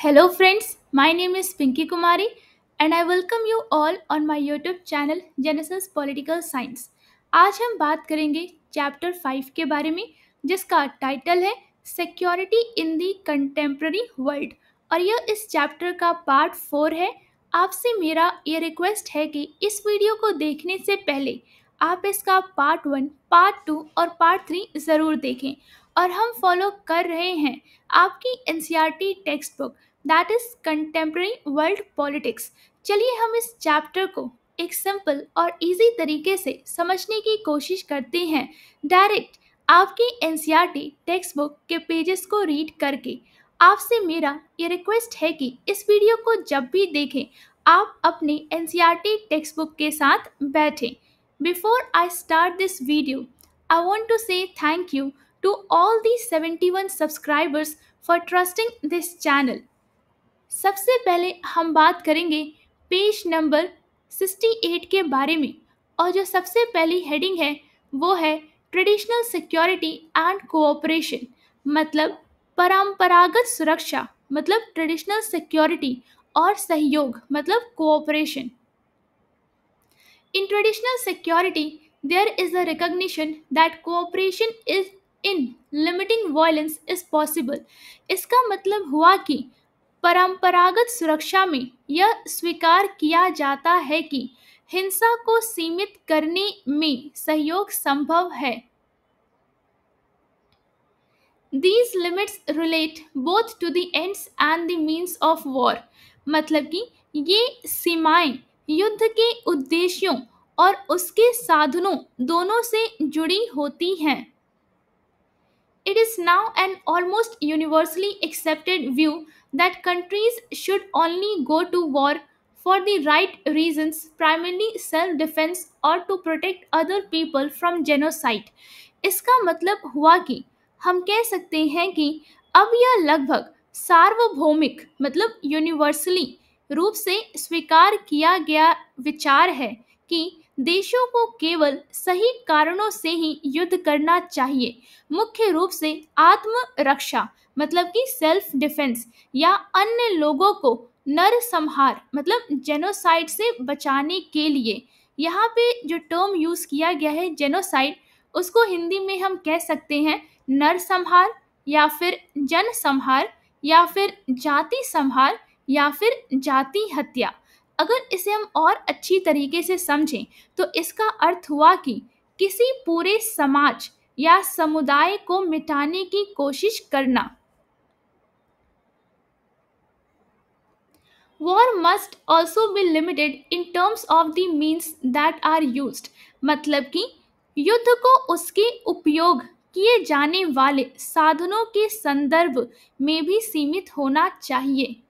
Hello friends, my name is Pinky Kumari and I welcome you all on my YouTube channel Genesis Political Science. आज हम बात करेंगे chapter 5 के बारे में जिसका टाइटल है security in the contemporary world और यह इस चैप्टर का पार्ट 4 है। आपसे मेरा ये रिक्वेस्ट है कि इस वीडियो को देखने से पहले आप इसका पार्ट 1, पार्ट 2 और पार्ट 3 ज़रूर देखें और हम फॉलो कर रहे हैं आपकी NCERT text book that is contemporary world politics. चलिए हम इस चैप्टर को एक सिंपल और इजी तरीके से समझने की कोशिश करते हैं डायरेक्ट आपकी एनसीईआरटी टेक्स्ट बुक के पेजेस को रीड करके। आपसे मेरा ये रिक्वेस्ट है कि इस वीडियो को जब भी देखें आप अपने एनसीईआरटी टेक्स्ट बुक के साथ बैठें। Before I start this video I want to say thank you to all the 71 subscribers for trusting this channel. सबसे पहले हम बात करेंगे पेज नंबर 68 के बारे में और जो सबसे पहली हेडिंग है वो है ट्रेडिशनल सिक्योरिटी एंड कोऑपरेशन, मतलब परंपरागत सुरक्षा मतलब ट्रेडिशनल सिक्योरिटी और सहयोग मतलब cooperation. In traditional security, there is a recognition that cooperation is in limiting violence is possible. इसका मतलब हुआ कि परंपरागत सुरक्षा में यह स्वीकार किया जाता है कि हिंसा को सीमित करने में सहयोग संभव है। These limits relate both to the ends and the means of war. मतलब कि ये सीमाएं युद्ध के उद्देश्यों और उसके साधनों दोनों से जुड़ी होती हैं। It is now an almost universally accepted view that countries should only go to war for the right reasons, primarily self-defense or to protect other people from genocide. इसका मतलब हुआ कि हम कह सकते हैं कि अब यह लगभग सार्वभौमिक मतलब यूनिवर्सली रूप से स्वीकार किया गया विचार है कि देशों को केवल सही कारणों से ही युद्ध करना चाहिए, मुख्य रूप से आत्मरक्षा मतलब कि सेल्फ डिफेंस या अन्य लोगों को नरसंहार मतलब जेनोसाइड से बचाने के लिए। यहाँ पे जो टर्म यूज किया गया है जेनोसाइड, उसको हिंदी में हम कह सकते हैं नरसंहार या फिर जनसंहार या फिर जाति संहार या फिर जाति हत्या। अगर इसे हम और अच्छी तरीके से समझें तो इसका अर्थ हुआ कि किसी पूरे समाज या समुदाय को मिटाने की कोशिश करना। War must also be limited in terms of the means that are used. मतलब कि युद्ध को उसके उपयोग किए जाने वाले साधनों के संदर्भ में भी सीमित होना चाहिए।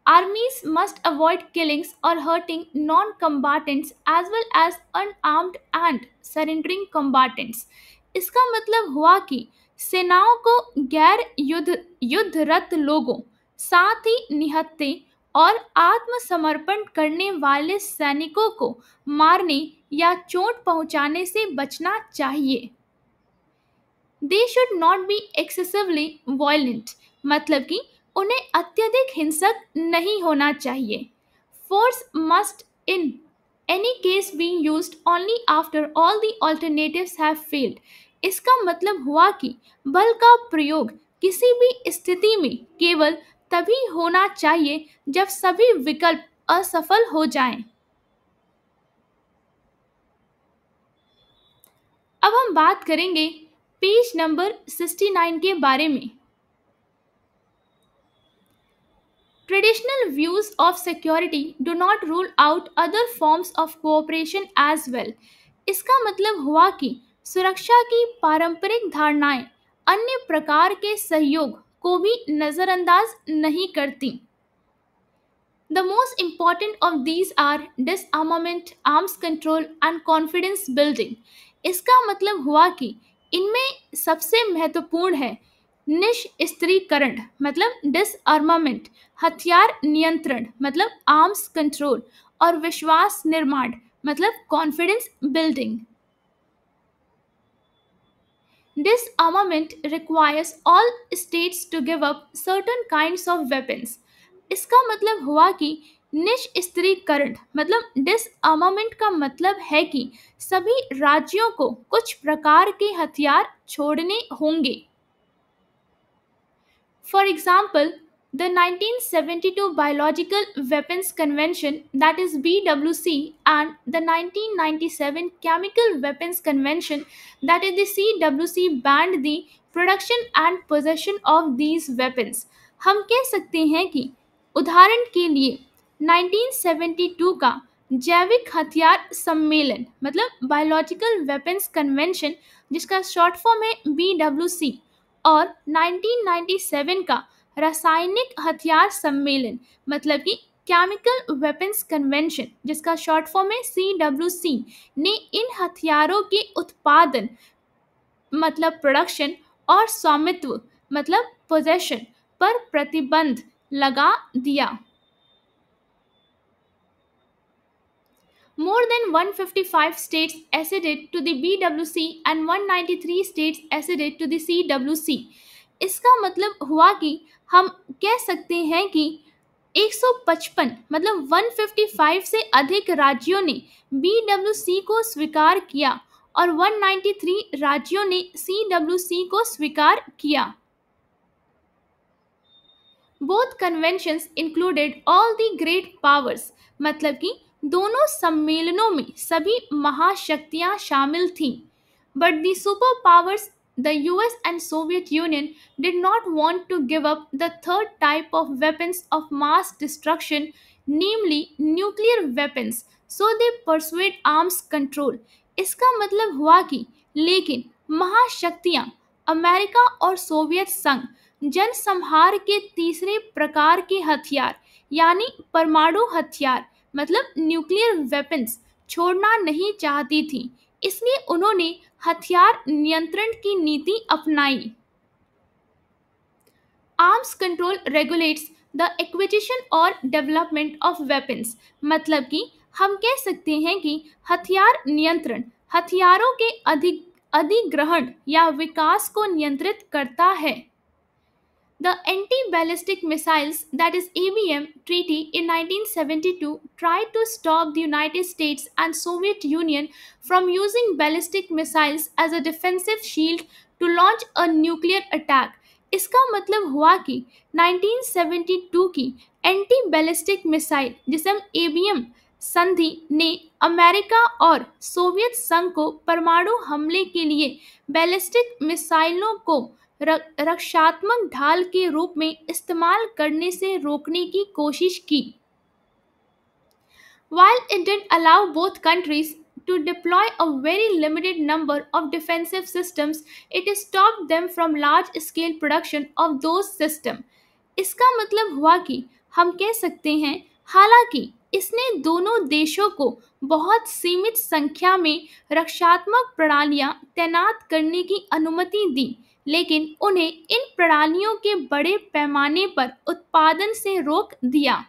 Armies must avoid killings or hurting non-combatants as well as unarmed and surrendering combatants. इसका मतलब हुआ कि सेनाओं को गैर युद्धरत लोगों, साथ ही निहत्थे और आत्मसमर्पण करने वाले सैनिकों को मारने या चोट पहुंचाने से बचना चाहिए। They should not be excessively violent, मतलब कि उन्हें अत्यधिक हिंसक नहीं होना चाहिए। Force must in any case be used only after all the alternatives have failed. इसका मतलब हुआ कि बल का प्रयोग किसी भी स्थिति में केवल तभी होना चाहिए जब सभी विकल्प असफल हो जाएं। अब हम बात करेंगे पेज नंबर 69 के बारे में। Traditional views of security do not rule out other forms of cooperation as well. इसका मतलब हुआ कि सुरक्षा की पारंपरिक धारणाएं अन्य प्रकार के सहयोग को भी नजरअंदाज नहीं करती। The most important of these are disarmament, arms control and confidence building. इसका मतलब हुआ कि इनमें सबसे महत्वपूर्ण है निशस्त्रीकरण मतलब डिसआर्मामेंट, हथियार नियंत्रण मतलब आर्म्स कंट्रोल और विश्वास निर्माण मतलब confidence building. Disarmament requires all states to give up certain kinds of weapons. इसका मतलब हुआ कि निशस्त्रीकरण मतलब डिसआर्मामेंट का मतलब है कि सभी राज्यों को कुछ प्रकार के हथियार छोड़ने होंगे। For example, the 1972 Biological Weapons Convention, that is BWC, and the 1997 Chemical Weapons Convention, that is the CWC, banned the production and possession of these weapons. हम कह सकते हैं कि उदाहरण के लिए 1972 का जैविक हथियार सम्मेलन मतलब बायोलॉजिकल वेपन्स कन्वेंशन, जिसका शॉर्ट फॉर्म है BWC, और 1997 का रासायनिक हथियार सम्मेलन मतलब कि केमिकल वेपन्स कन्वेंशन, जिसका शॉर्ट फॉर्म है CWC, ने इन हथियारों के उत्पादन मतलब प्रोडक्शन और स्वामित्व मतलब पोजेशन पर प्रतिबंध लगा दिया। More than 155 states acceded to the BWC and 193 states acceded to the CWC. इसका मतलब हुआ कि हम कह सकते हैं कि 155 मतलब 155 से अधिक राज्यों ने BWC को स्वीकार किया और 193 राज्यों ने CWC को स्वीकार किया। Both conventions included all the great powers, मतलब कि दोनों सम्मेलनों में सभी महाशक्तियां शामिल थीं। But the superpowers, the US and Soviet Union, did not want to give up the third type of weapons of mass destruction, namely nuclear weapons, so they pursued arms control. इसका मतलब हुआ कि लेकिन महाशक्तियां अमेरिका और Soviet संघ जनसंहार के तीसरे प्रकार के हथियार यानी परमाणु हथियार मतलब न्यूक्लियर वेपन्स छोड़ना नहीं चाहती थी, इसलिए उन्होंने हथियार नियंत्रण की नीति अपनाई। Arms control regulates the acquisition और डेवलपमेंट ऑफ वेपन्स, मतलब कि हम कह सकते हैं कि हथियार नियंत्रण हथियारों के अधिग्रहण या विकास को नियंत्रित करता है। The Anti-Ballistic Missiles, that is ABM, Treaty in 1972 tried to stop the United States and Soviet Union from using ballistic missiles as a defensive shield to launch a nuclear attack. इसका मतलब हुआ कि 1972 की एंटी बैलिस्टिक मिसाइल जिसे हम ABM संधि ने America और सोवियत संघ को परमाणु हमले के लिए बैलिस्टिक मिसाइलों को रक्षात्मक ढाल के रूप में इस्तेमाल करने से रोकने की कोशिश की। While it did allow both countries to deploy a very limited number of defensive systems, it stopped them from large-scale production of those systems. इसका मतलब हुआ कि हम कह सकते हैं हालांकि इसने दोनों देशों को बहुत सीमित संख्या में रक्षात्मक प्रणालियां तैनात करने की अनुमति दी, लेकिन उन्हें इन प्रणालियों के बड़े पैमाने पर उत्पादन से रोक दिया।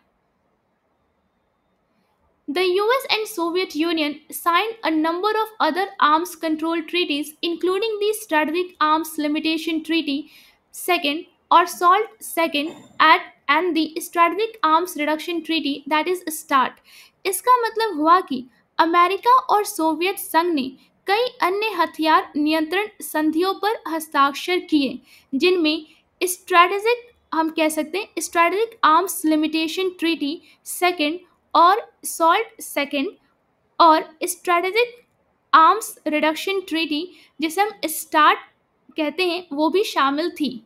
The US and Soviet Union signed a number of other arms control treaties, including the Strategic Arms Limitation Treaty Second or SALT Second and the Strategic Arms Reduction Treaty, that is START. इसका मतलब हुआ कि America और Soviet संघ ने कई अन्य हथियार नियंत्रण संधियों पर हस्ताक्षर किए, जिनमें स्ट्रेटेजिक हम कह सकते हैं strategic arms limitation treaty second और सॉल्ट सेकेंड और स्ट्रेटेजिक आर्म्स रिडक्शन ट्रीटी जिसे हम स्टार्ट कहते हैं वो भी शामिल थी।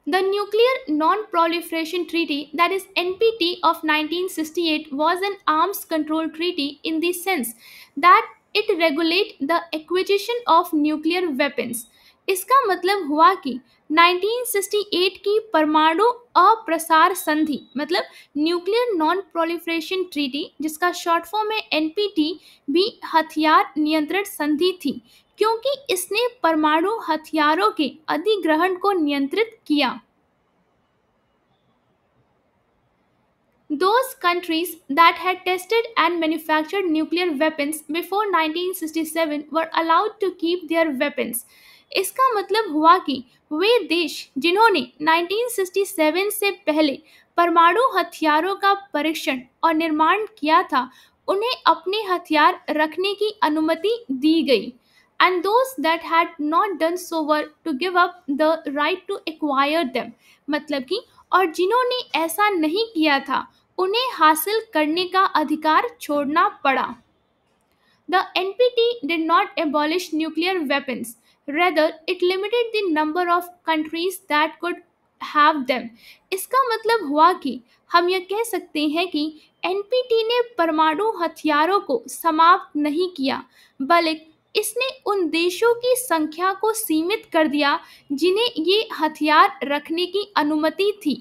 The Nuclear Non-Proliferation Treaty, that is NPT of 1968, was an arms control treaty in the sense that it regulates the acquisition of nuclear weapons. इसका मतलब हुआ कि 1968 की परमाणु अप्रसार संधि मतलब न्यूक्लियर नॉन प्रोलिफरेशन ट्रीटी जिसका शॉर्ट फॉर्म है NPT भी हथियार नियंत्रण संधि थी, क्योंकि इसने परमाणु हथियारों के अधिग्रहण को नियंत्रित किया। Those countries that had tested and manufactured nuclear weapons before 1967 were allowed to keep their weapons. इसका मतलब हुआ कि वे देश जिन्होंने 1967 से पहले परमाणु हथियारों का परीक्षण और निर्माण किया था, उन्हें अपने हथियार रखने की अनुमति दी गई। And those that had not done so were to give up the right to acquire them। मतलब कि और जिन्होंने ऐसा नहीं किया था, उन्हें हासिल करने का अधिकार छोड़ना पड़ा। The NPT did not abolish nuclear weapons. Rather, it limited the number of countries that could have them। इसका मतलब हुआ कि हम यह कह सकते हैं कि एनपीटी ने परमाणु हथियारों को समाप्त नहीं किया, बल्कि इसने उन देशों की संख्या को सीमित कर दिया जिन्हें ये हथियार रखने की अनुमति थी।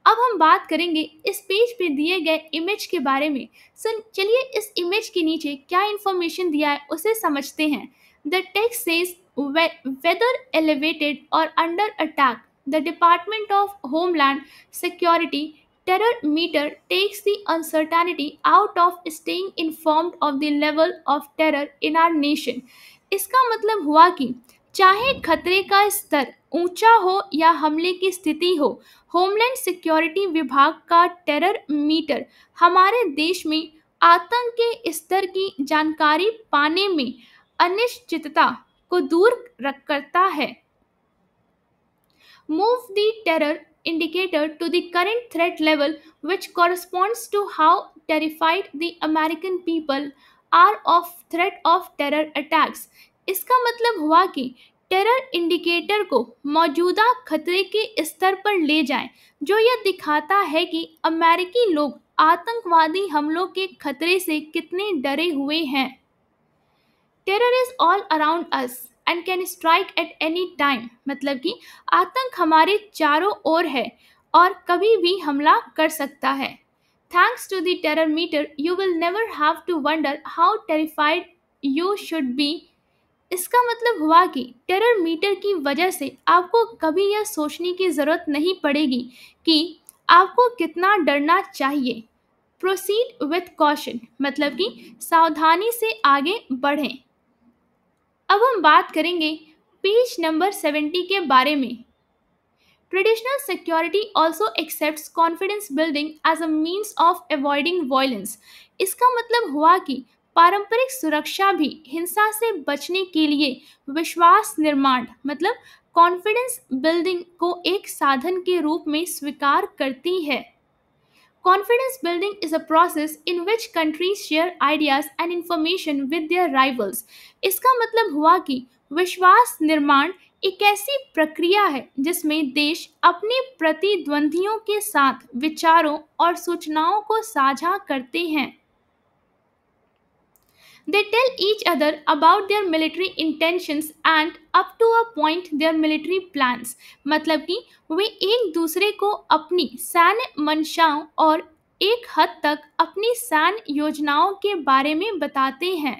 अब हम बात करेंगे इस पेज पे दिए गए इमेज के बारे में। चलिए इस इमेज के नीचे क्या इंफॉर्मेशन दिया है उसे समझते हैं। The text says whether elevated और under attack the department of homeland security terror meter takes the uncertainty out of staying informed of the level of terror in our nation. इसका मतलब हुआ कि चाहे खतरे का स्तर ऊंचा हो या हमले की स्थिति हो, होमलैंड सिक्योरिटी विभाग का टेरर मीटर हमारे देश में आतंक के स्तर की जानकारी पाने में अनिश्चितता को दूर करता है। Move the terror indicator to the current threat level, which corresponds to how terrified the American people are of threat of terror attacks। इसका मतलब हुआ कि टेरर इंडिकेटर को मौजूदा खतरे के स्तर पर ले जाएं, जो यह दिखाता है कि अमेरिकी लोग आतंकवादी हमलों के खतरे से कितने डरे हुए हैं। Terror is all around us and can strike at any time. मतलब कि आतंक हमारे चारों ओर है और कभी भी हमला कर सकता है। Thanks to the terror meter you will never have to wonder how terrified you should be. इसका मतलब हुआ कि टेरर मीटर की वजह से आपको कभी यह सोचने की ज़रूरत नहीं पड़ेगी कि आपको कितना डरना चाहिए। प्रोसीड विथ कॉशन मतलब कि सावधानी से आगे बढ़ें। अब हम बात करेंगे पेज नंबर 70 के बारे में। Traditional security also accepts confidence building as a means of avoiding violence। इसका मतलब हुआ कि पारंपरिक सुरक्षा भी हिंसा से बचने के लिए विश्वास निर्माण मतलब कॉन्फिडेंस बिल्डिंग को एक साधन के रूप में स्वीकार करती है। Confidence building is a process in which countries share ideas and information with their rivals। इसका मतलब हुआ कि विश्वास निर्माण एक ऐसी प्रक्रिया है जिसमें देश अपने प्रतिद्वंदियों के साथ विचारों और सूचनाओं को साझा करते हैं। They tell each other about their military intentions and up to a point their military plans। मतलब कि वे एक दूसरे को अपनी सैन्य मंशाओं और एक हद तक अपनी सैन्य योजनाओं के बारे में बताते हैं।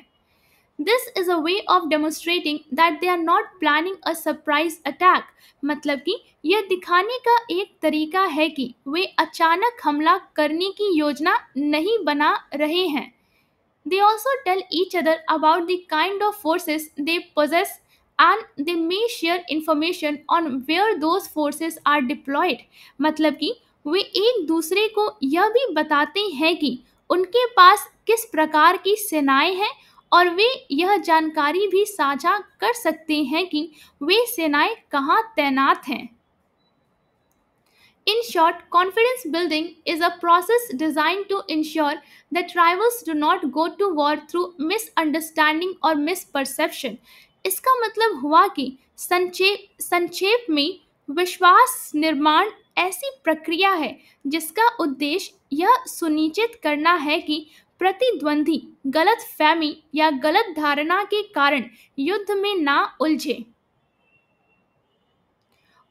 This is a way of demonstrating that they are not planning a surprise attack। मतलब कि यह दिखाने का एक तरीका है कि वे अचानक हमला करने की योजना नहीं बना रहे हैं। They also tell each other about the kind of forces they possess and they may share information on where those forces are deployed। मतलब कि वे एक दूसरे को यह भी बताते हैं कि उनके पास किस प्रकार की सेनाएं हैं और वे यह जानकारी भी साझा कर सकते हैं कि वे सेनाएं कहाँ तैनात हैं। In short, confidence building is a process designed to ensure that rivals do not go to war through misunderstanding or misperception। इसका मतलब हुआ कि संक्षेप में विश्वास निर्माण ऐसी प्रक्रिया है जिसका उद्देश्य यह सुनिश्चित करना है कि प्रतिद्वंदी गलत फहमी या गलत धारणा के कारण युद्ध में ना उलझे।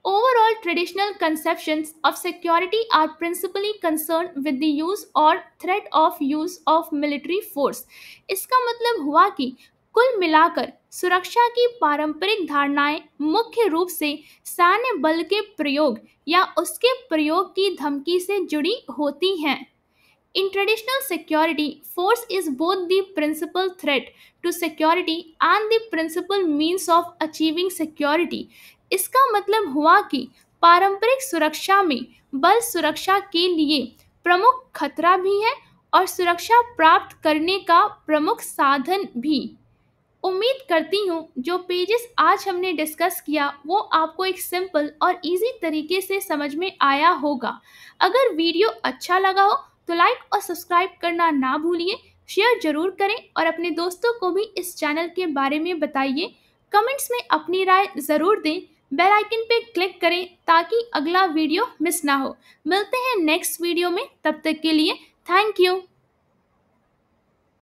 Overall, traditional conceptions of security are principally concerned with the use or threat of use of military force। इसका मतलब हुआ कि कुल मिलाकर सुरक्षा की पारंपरिक धारणाएं मुख्य रूप से सैन्य बल के प्रयोग या उसके प्रयोग की धमकी से जुड़ी होती हैं। In traditional security, force is both the principal threat to security and the principal means of achieving security. इसका मतलब हुआ कि पारंपरिक सुरक्षा में बल सुरक्षा के लिए प्रमुख खतरा भी है और सुरक्षा प्राप्त करने का प्रमुख साधन भी। उम्मीद करती हूँ जो पेजेस आज हमने डिस्कस किया वो आपको एक सिंपल और इजी तरीके से समझ में आया होगा। अगर वीडियो अच्छा लगा हो तो लाइक और सब्सक्राइब करना ना भूलिए, शेयर जरूर करें और अपने दोस्तों को भी इस चैनल के बारे में बताइए। कमेंट्स में अपनी राय ज़रूर दें, बेल आइकन पे क्लिक करें ताकि अगला वीडियो मिस ना हो। मिलते हैं नेक्स्ट वीडियो में, तब तक के लिए थैंक यू।